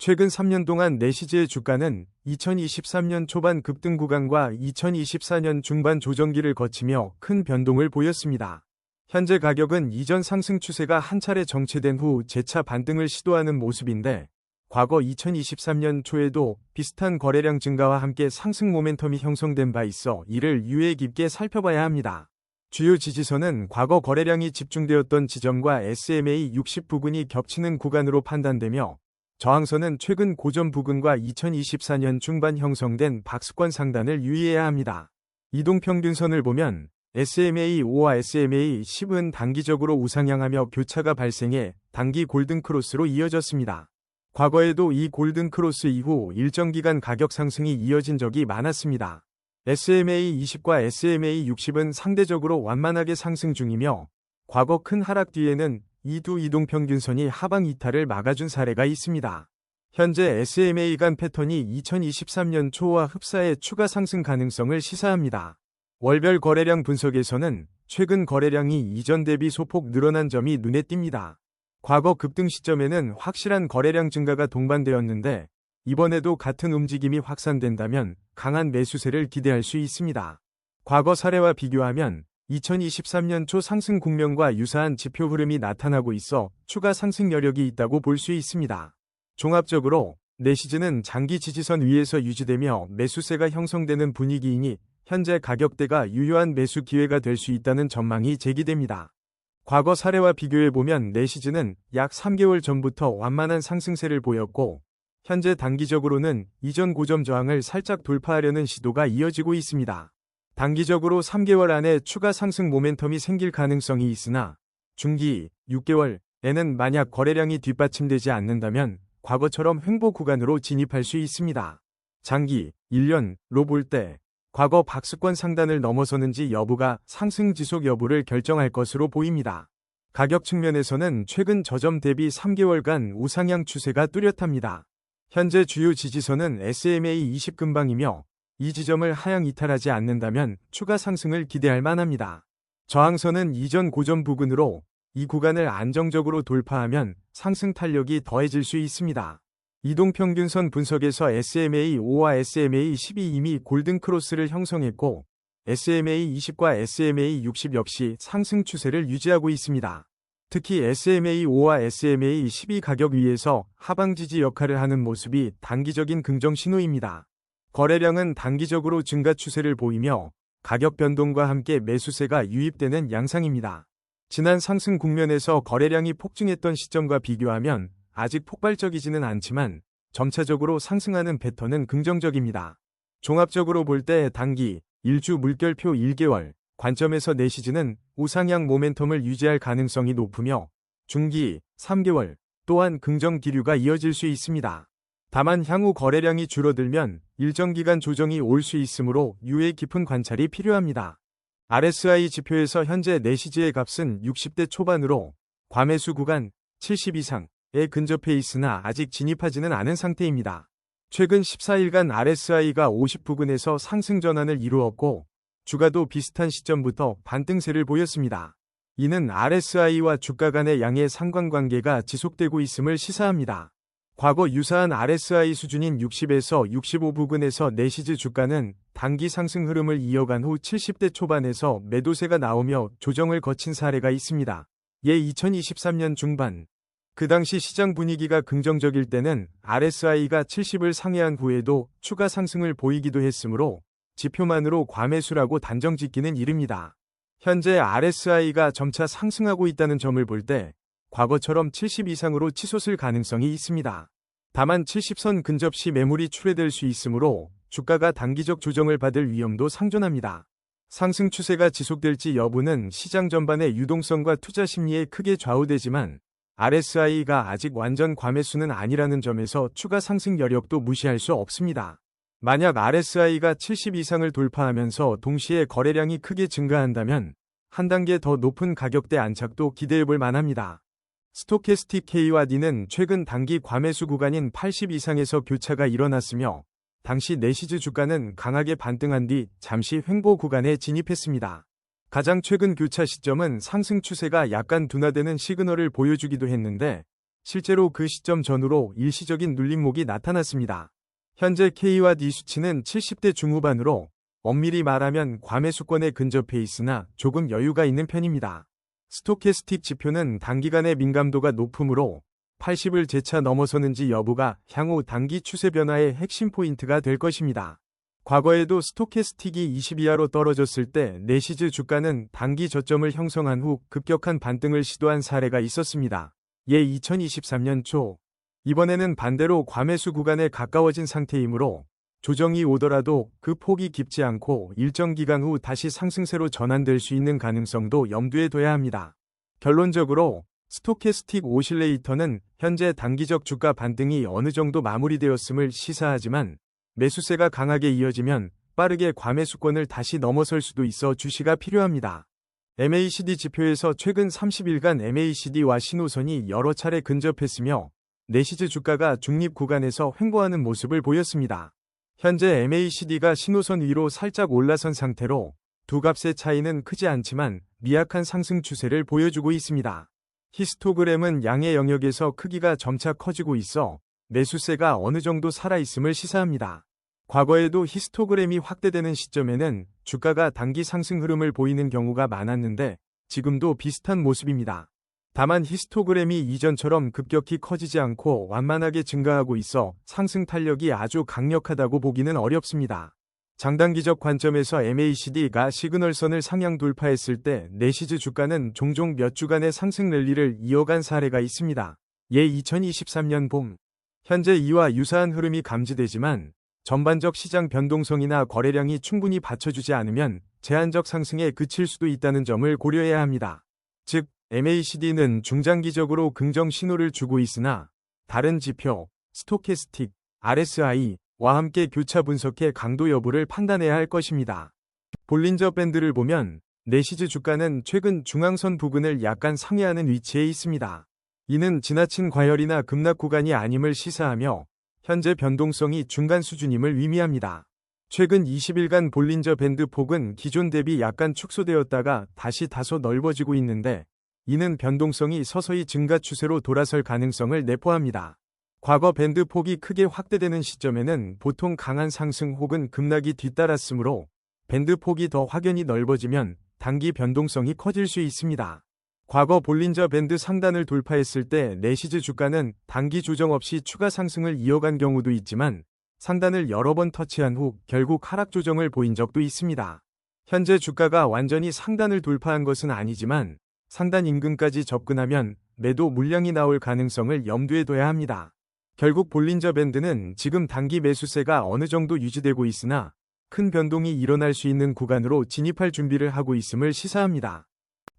최근 3년 동안 내시즈의 주가는 2023년 초반 급등 구간과 2024년 중반 조정기를 거치며 큰 변동을 보였습니다. 현재 가격은 이전 상승 추세가 한 차례 정체된 후 재차 반등을 시도하는 모습인데, 과거 2023년 초에도 비슷한 거래량 증가와 함께 상승 모멘텀이 형성된 바 있어 이를 유의 깊게 살펴봐야 합니다. 주요 지지선은 과거 거래량이 집중되었던 지점과 SMA 60 부근이 겹치는 구간으로 판단되며, 저항선은 최근 고점 부근과 2024년 중반 형성된 박스권 상단을 유의해야 합니다. 이동평균선을 보면 SMA 5와 SMA 10은 단기적으로 우상향하며 교차가 발생해 단기 골든크로스로 이어졌습니다. 과거에도 이 골든크로스 이후 일정 기간 가격 상승이 이어진 적이 많았습니다. SMA 20과 SMA 60은 상대적으로 완만하게 상승 중이며, 과거 큰 하락 뒤에는 이 두 이동평균선이 하방 이탈을 막아준 사례가 있습니다. 현재 SMA 간 패턴이 2023년 초와 흡사해 추가 상승 가능성을 시사합니다. 월별 거래량 분석에서는 최근 거래량이 이전 대비 소폭 늘어난 점이 눈에 띕니다. 과거 급등 시점에는 확실한 거래량 증가가 동반되었는데, 이번에도 같은 움직임이 확산된다면 강한 매수세를 기대할 수 있습니다. 과거 사례와 비교하면 2023년 초 상승 국면과 유사한 지표 흐름이 나타나고 있어 추가 상승 여력이 있다고 볼 수 있습니다. 종합적으로 내시즈는 장기 지지선 위에서 유지되며 매수세가 형성되는 분위기이니 현재 가격대가 유효한 매수 기회가 될 수 있다는 전망이 제기됩니다. 과거 사례와 비교해보면 내시즈는 약 3개월 전부터 완만한 상승세를 보였고, 현재 단기적으로는 이전 고점 저항을 살짝 돌파하려는 시도가 이어지고 있습니다. 단기적으로 3개월 안에 추가 상승 모멘텀이 생길 가능성이 있으나, 중기 6개월에는 만약 거래량이 뒷받침되지 않는다면 과거처럼 횡보 구간으로 진입할 수 있습니다. 장기 1년로 볼 때 과거 박스권 상단을 넘어서는지 여부가 상승 지속 여부를 결정할 것으로 보입니다. 가격 측면에서는 최근 저점 대비 3개월간 우상향 추세가 뚜렷합니다. 현재 주요 지지선은 SMA 20 근방이며, 이 지점을 하향 이탈하지 않는다면 추가 상승을 기대할 만합니다. 저항선은 이전 고점 부근으로 이 구간을 안정적으로 돌파하면 상승 탄력이 더해질 수 있습니다. 이동평균선 분석에서 SMA 5와 SMA 10이 이미 골든크로스를 형성했고, SMA 20과 SMA 60 역시 상승 추세를 유지하고 있습니다. 특히 SMA 5와 SMA 10이 가격 위에서 하방 지지 역할을 하는 모습이 단기적인 긍정 신호입니다. 거래량은 단기적으로 증가 추세를 보이며, 가격 변동과 함께 매수세가 유입되는 양상입니다. 지난 상승 국면에서 거래량이 폭증했던 시점과 비교하면 아직 폭발적이지는 않지만 점차적으로 상승하는 패턴은 긍정적입니다. 종합적으로 볼 때 단기 일주 물결표 1개월 관점에서 내시즈는 우상향 모멘텀을 유지할 가능성이 높으며, 중기 3개월 또한 긍정 기류가 이어질 수 있습니다. 다만 향후 거래량이 줄어들면 일정 기간 조정이 올 수 있으므로 유의 깊은 관찰이 필요합니다. RSI 지표에서 현재 내시즈의 값은 60대 초반으로 과매수 구간 70 이상에 근접해 있으나 아직 진입하지는 않은 상태입니다. 최근 14일간 RSI가 50 부근에서 상승 전환을 이루었고, 주가도 비슷한 시점부터 반등세를 보였습니다. 이는 RSI와 주가 간의 양의 상관관계가 지속되고 있음을 시사합니다. 과거 유사한 RSI 수준인 60에서 65 부근에서 내시즈 주가는 단기 상승 흐름을 이어간 후 70대 초반에서 매도세가 나오며 조정을 거친 사례가 있습니다. 예 2023년 중반. 그 당시 시장 분위기가 긍정적일 때는 RSI가 70을 상회한 후에도 추가 상승을 보이기도 했으므로 지표만으로 과매수라고 단정 짓기는 이릅니다. 현재 RSI가 점차 상승하고 있다는 점을 볼 때 과거처럼 70 이상으로 치솟을 가능성이 있습니다. 다만 70선 근접 시 매물이 출회될 수 있으므로 주가가 단기적 조정을 받을 위험도 상존합니다. 상승 추세가 지속될지 여부는 시장 전반의 유동성과 투자 심리에 크게 좌우되지만, RSI가 아직 완전 과매수는 아니라는 점에서 추가 상승 여력도 무시할 수 없습니다. 만약 RSI가 70 이상을 돌파하면서 동시에 거래량이 크게 증가한다면 한 단계 더 높은 가격대 안착도 기대해볼 만합니다. 스토캐스틱 K와 D는 최근 단기 과매수 구간인 80 이상에서 교차가 일어났으며, 당시 내시즈 주가는 강하게 반등한 뒤 잠시 횡보 구간에 진입했습니다. 가장 최근 교차 시점은 상승 추세가 약간 둔화되는 시그널을 보여주기도 했는데, 실제로 그 시점 전후로 일시적인 눌림목이 나타났습니다. 현재 K와 D 수치는 70대 중후반으로 엄밀히 말하면 과매수권에 근접해 있으나 조금 여유가 있는 편입니다. 스토캐스틱 지표는 단기간의 민감도가 높으므로 80을 재차 넘어서는지 여부가 향후 단기 추세 변화의 핵심 포인트가 될 것입니다. 과거에도 스토캐스틱이 20 이하로 떨어졌을 때 내시즈 주가는 단기 저점을 형성한 후 급격한 반등을 시도한 사례가 있었습니다. 예 2023년 초. 이번에는 반대로 과매수 구간에 가까워진 상태이므로 조정이 오더라도 그 폭이 깊지 않고 일정 기간 후 다시 상승세로 전환될 수 있는 가능성도 염두에 둬야 합니다. 결론적으로 스토캐스틱 오실레이터는 현재 단기적 주가 반등이 어느 정도 마무리되었음을 시사하지만 매수세가 강하게 이어지면 빠르게 과매수권을 다시 넘어설 수도 있어 주시가 필요합니다. MACD 지표에서 최근 30일간 MACD와 신호선이 여러 차례 근접했으며 내시즈 주가가 중립 구간에서 횡보하는 모습을 보였습니다. 현재 MACD가 신호선 위로 살짝 올라선 상태로 두 값의 차이는 크지 않지만 미약한 상승 추세를 보여주고 있습니다. 히스토그램은 양의 영역에서 크기가 점차 커지고 있어 매수세가 어느 정도 살아있음을 시사합니다. 과거에도 히스토그램이 확대되는 시점에는 주가가 단기 상승 흐름을 보이는 경우가 많았는데 지금도 비슷한 모습입니다. 다만 히스토그램이 이전처럼 급격히 커지지 않고 완만하게 증가하고 있어 상승 탄력이 아주 강력하다고 보기는 어렵습니다. 장단기적 관점에서 MACD가 시그널선을 상향 돌파했을 때 내시즈 주가는 종종 몇 주간의 상승 랠리를 이어간 사례가 있습니다. 예 2023년 봄. 현재 이와 유사한 흐름이 감지되지만 전반적 시장 변동성이나 거래량이 충분히 받쳐주지 않으면 제한적 상승에 그칠 수도 있다는 점을 고려해야 합니다. 즉, MACD는 중장기적으로 긍정 신호를 주고 있으나 다른 지표, 스토캐스틱, RSI와 함께 교차 분석해 강도 여부를 판단해야 할 것입니다. 볼린저 밴드를 보면 내시즈 주가는 최근 중앙선 부근을 약간 상회하는 위치에 있습니다. 이는 지나친 과열이나 급락 구간이 아님을 시사하며 현재 변동성이 중간 수준임을 의미합니다. 최근 20일간 볼린저 밴드 폭은 기존 대비 약간 축소되었다가 다시 다소 넓어지고 있는데 이는 변동성이 서서히 증가 추세로 돌아설 가능성을 내포합니다. 과거 밴드 폭이 크게 확대되는 시점에는 보통 강한 상승 혹은 급락이 뒤따랐으므로 밴드 폭이 더 확연히 넓어지면 단기 변동성이 커질 수 있습니다. 과거 볼린저 밴드 상단을 돌파했을 때 내시즈 주가는 단기 조정 없이 추가 상승을 이어간 경우도 있지만 상단을 여러 번 터치한 후 결국 하락 조정을 보인 적도 있습니다. 현재 주가가 완전히 상단을 돌파한 것은 아니지만 상단 인근까지 접근하면 매도 물량이 나올 가능성을 염두에 둬야 합니다. 결국 볼린저 밴드는 지금 단기 매수세가 어느 정도 유지되고 있으나 큰 변동이 일어날 수 있는 구간으로 진입할 준비를 하고 있음을 시사합니다.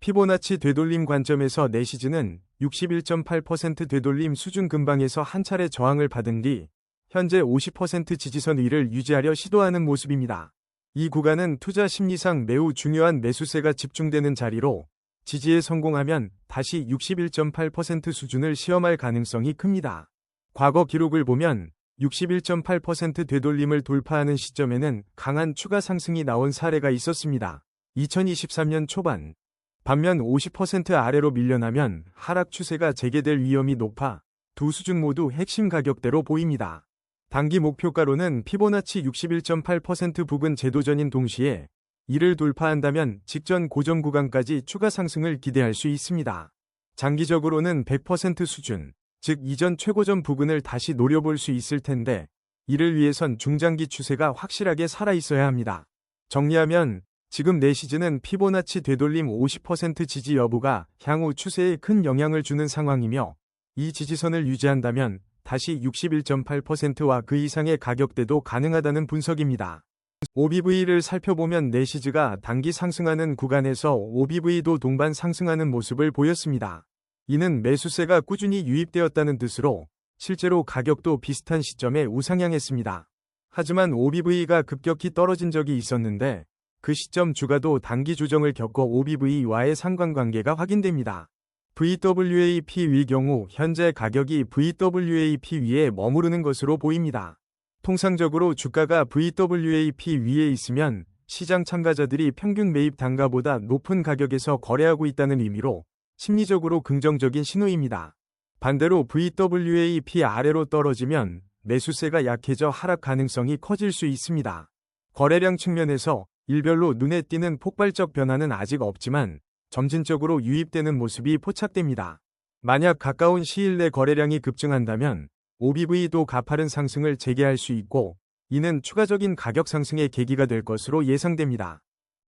피보나치 되돌림 관점에서 내시즈는 61.8% 되돌림 수준 근방에서 한 차례 저항을 받은 뒤 현재 50% 지지선 위를 유지하려 시도하는 모습입니다. 이 구간은 투자 심리상 매우 중요한 매수세가 집중되는 자리로 지지에 성공하면 다시 61.8% 수준을 시험할 가능성이 큽니다. 과거 기록을 보면 61.8% 되돌림을 돌파하는 시점에는 강한 추가 상승이 나온 사례가 있었습니다. 2023년 초반. 반면 50% 아래로 밀려나면 하락 추세가 재개될 위험이 높아 두 수준 모두 핵심 가격대로 보입니다. 단기 목표가로는 피보나치 61.8% 부근 제도전인 동시에 이를 돌파한다면 직전 고점 구간까지 추가 상승을 기대할 수 있습니다. 장기적으로는 100% 수준, 즉 이전 최고점 부근을 다시 노려볼 수 있을 텐데 이를 위해선 중장기 추세가 확실하게 살아있어야 합니다. 정리하면 지금 내시즈는 피보나치 되돌림 50% 지지 여부가 향후 추세에 큰 영향을 주는 상황이며 이 지지선을 유지한다면 다시 61.8%와 그 이상의 가격대도 가능하다는 분석입니다. OBV를 살펴보면 내시즈가 단기 상승하는 구간에서 OBV도 동반 상승하는 모습을 보였습니다. 이는 매수세가 꾸준히 유입되었다는 뜻으로 실제로 가격도 비슷한 시점에 우상향했습니다. 하지만 OBV가 급격히 떨어진 적이 있었는데 그 시점 주가도 단기 조정을 겪어 OBV와의 상관관계가 확인됩니다. VWAP 위 경우 현재 가격이 VWAP 위에 머무르는 것으로 보입니다. 통상적으로 주가가 VWAP 위에 있으면 시장 참가자들이 평균 매입 단가보다 높은 가격에서 거래하고 있다는 의미로 심리적으로 긍정적인 신호입니다. 반대로 VWAP 아래로 떨어지면 매수세가 약해져 하락 가능성이 커질 수 있습니다. 거래량 측면에서 일별로 눈에 띄는 폭발적 변화는 아직 없지만 점진적으로 유입되는 모습이 포착됩니다. 만약 가까운 시일 내 거래량이 급증한다면 OBV도 가파른 상승을 재개할 수 있고 이는 추가적인 가격 상승의 계기가 될 것으로 예상됩니다.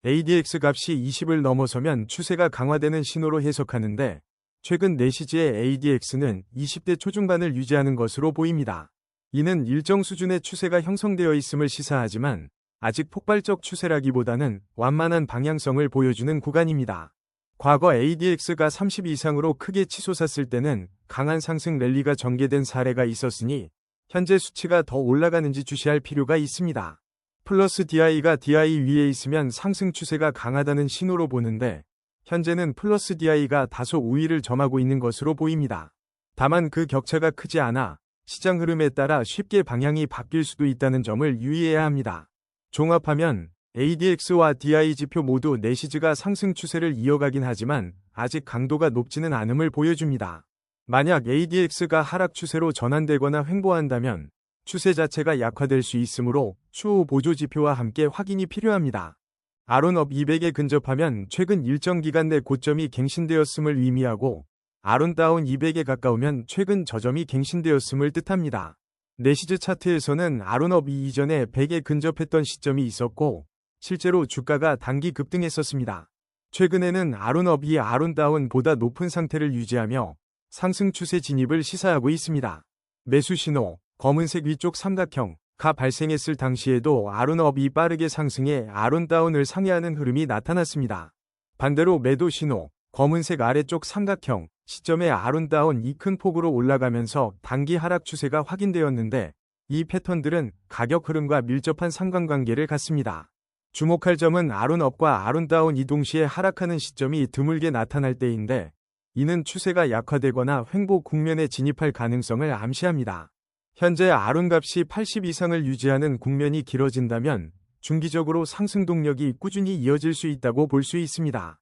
ADX 값이 20을 넘어서면 추세가 강화되는 신호로 해석하는데 최근 4시지의 ADX는 20대 초중반을 유지하는 것으로 보입니다. 이는 일정 수준의 추세가 형성되어 있음을 시사하지만 아직 폭발적 추세라기보다는 완만한 방향성을 보여주는 구간입니다. 과거 ADX가 30 이상으로 크게 치솟았을 때는 강한 상승 랠리가 전개된 사례가 있었으니 현재 수치가 더 올라가는지 주시할 필요가 있습니다. 플러스 DI가 DI 위에 있으면 상승 추세가 강하다는 신호로 보는데 현재는 플러스 DI가 다소 우위를 점하고 있는 것으로 보입니다. 다만 그 격차가 크지 않아 시장 흐름에 따라 쉽게 방향이 바뀔 수도 있다는 점을 유의해야 합니다. 종합하면 ADX와 DI 지표 모두 내시즈가 상승 추세를 이어가긴 하지만 아직 강도가 높지는 않음을 보여줍니다. 만약 ADX가 하락 추세로 전환되거나 횡보한다면 추세 자체가 약화될 수 있으므로 추후 보조 지표와 함께 확인이 필요합니다. 아론업 200에 근접하면 최근 일정 기간 내 고점이 갱신되었음을 의미하고 아론다운 200에 가까우면 최근 저점이 갱신되었음을 뜻합니다. 내시즈 차트에서는 아론업 이전에 100에 근접했던 시점이 있었고 실제로 주가가 단기 급등했었습니다. 최근에는 아론업이 아론다운보다 높은 상태를 유지하며 상승 추세 진입을 시사하고 있습니다. 매수 신호, 검은색 위쪽 삼각형가 발생했을 당시에도 아론업이 빠르게 상승해 아론다운을 상회하는 흐름이 나타났습니다. 반대로 매도 신호, 검은색 아래쪽 삼각형 시점에 아론다운이 큰 폭으로 올라가면서 단기 하락 추세가 확인되었는데 이 패턴들은 가격 흐름과 밀접한 상관관계를 갖습니다. 주목할 점은 아론업과 아론다운이 동시에 하락하는 시점이 드물게 나타날 때인데 이는 추세가 약화되거나 횡보 국면에 진입할 가능성을 암시합니다. 현재 아론값이 80 이상을 유지하는 국면이 길어진다면 중기적으로 상승 동력이 꾸준히 이어질 수 있다고 볼 수 있습니다.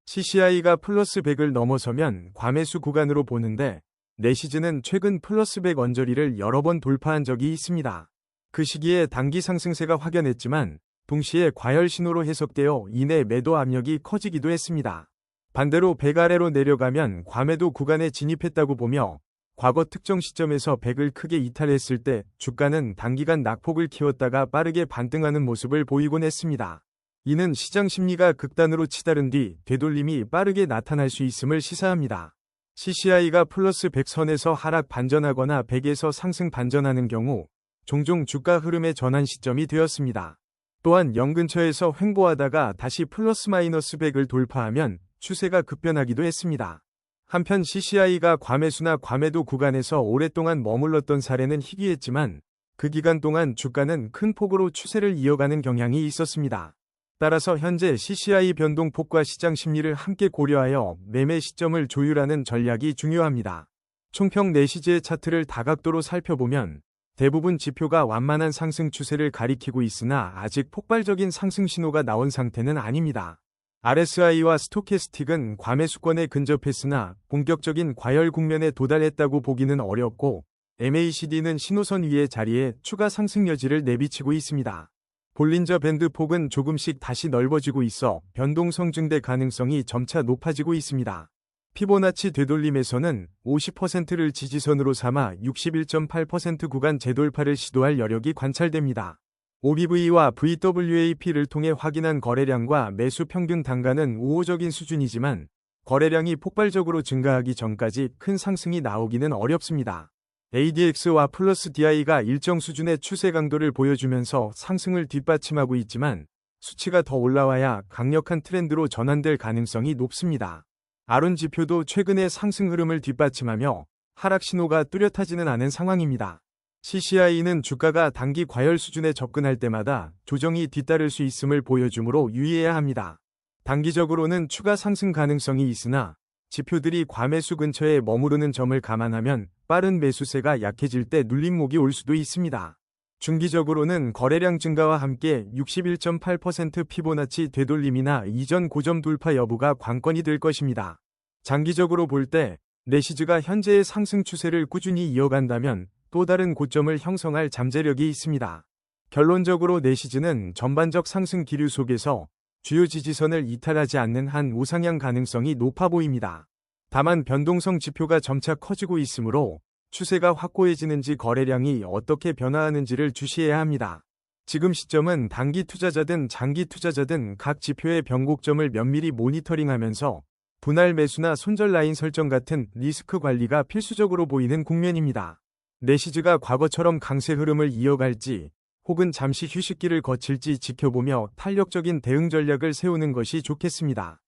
CCI가 플러스 100을 넘어서면 과매수 구간으로 보는데 내시즈는 최근 플러스 100 언저리를 여러 번 돌파한 적이 있습니다. 그 시기에 단기 상승세가 확연했지만 동시에 과열 신호로 해석되어 이내 매도 압력이 커지기도 했습니다. 반대로 100 아래로 내려가면 과매도 구간에 진입했다고 보며 과거 특정 시점에서 100을 크게 이탈했을 때 주가는 단기간 낙폭을 키웠다가 빠르게 반등하는 모습을 보이곤 했습니다. 이는 시장 심리가 극단으로 치달은 뒤 되돌림이 빠르게 나타날 수 있음을 시사합니다. CCI가 플러스 100선에서 하락 반전하거나 100에서 상승 반전하는 경우 종종 주가 흐름의 전환 시점이 되었습니다. 또한 0 근처에서 횡보하다가 다시 플러스 마이너스 100을 돌파하면 추세가 급변하기도 했습니다. 한편 CCI가 과매수나 과매도 구간에서 오랫동안 머물렀던 사례는 희귀했지만 그 기간 동안 주가는 큰 폭으로 추세를 이어가는 경향이 있었습니다. 따라서 현재 CCI 변동폭과 시장 심리를 함께 고려하여 매매 시점을 조율하는 전략이 중요합니다. 총평 내시즈의 차트를 다각도로 살펴보면 대부분 지표가 완만한 상승 추세를 가리키고 있으나 아직 폭발적인 상승 신호가 나온 상태는 아닙니다. RSI와 스토캐스틱은 과매수권에 근접했으나 본격적인 과열 국면에 도달했다고 보기는 어렵고 MACD는 신호선 위의 자리에 추가 상승 여지를 내비치고 있습니다. 볼린저 밴드 폭은 조금씩 다시 넓어지고 있어 변동성 증대 가능성이 점차 높아지고 있습니다. 피보나치 되돌림에서는 50%를 지지선으로 삼아 61.8% 구간 재돌파를 시도할 여력이 관찰됩니다. OBV와 VWAP를 통해 확인한 거래량과 매수 평균 단가는 우호적인 수준이지만 거래량이 폭발적으로 증가하기 전까지 큰 상승이 나오기는 어렵습니다. ADX와 플러스 DI가 일정 수준의 추세 강도를 보여주면서 상승을 뒷받침하고 있지만 수치가 더 올라와야 강력한 트렌드로 전환될 가능성이 높습니다. 아론 지표도 최근의 상승 흐름을 뒷받침하며 하락 신호가 뚜렷하지는 않은 상황입니다. CCI는 주가가 단기 과열 수준에 접근할 때마다 조정이 뒤따를 수 있음을 보여주므로 유의해야 합니다. 단기적으로는 추가 상승 가능성이 있으나 지표들이 과매수 근처에 머무르는 점을 감안하면 빠른 매수세가 약해질 때 눌림목이 올 수도 있습니다. 중기적으로는 거래량 증가와 함께 61.8% 피보나치 되돌림이나 이전 고점 돌파 여부가 관건이 될 것입니다. 장기적으로 볼 때 내시즈가 현재의 상승 추세를 꾸준히 이어간다면 또 다른 고점을 형성할 잠재력이 있습니다. 결론적으로 내시즈는 전반적 상승 기류 속에서 주요 지지선을 이탈하지 않는 한 우상향 가능성이 높아 보입니다. 다만 변동성 지표가 점차 커지고 있으므로 추세가 확고해지는지 거래량이 어떻게 변화하는지를 주시해야 합니다. 지금 시점은 단기 투자자든 장기 투자자든 각 지표의 변곡점을 면밀히 모니터링하면서 분할 매수나 손절 라인 설정 같은 리스크 관리가 필수적으로 보이는 국면입니다. 내시즈가 과거처럼 강세 흐름을 이어갈지 혹은 잠시 휴식기를 거칠지 지켜보며 탄력적인 대응 전략을 세우는 것이 좋겠습니다.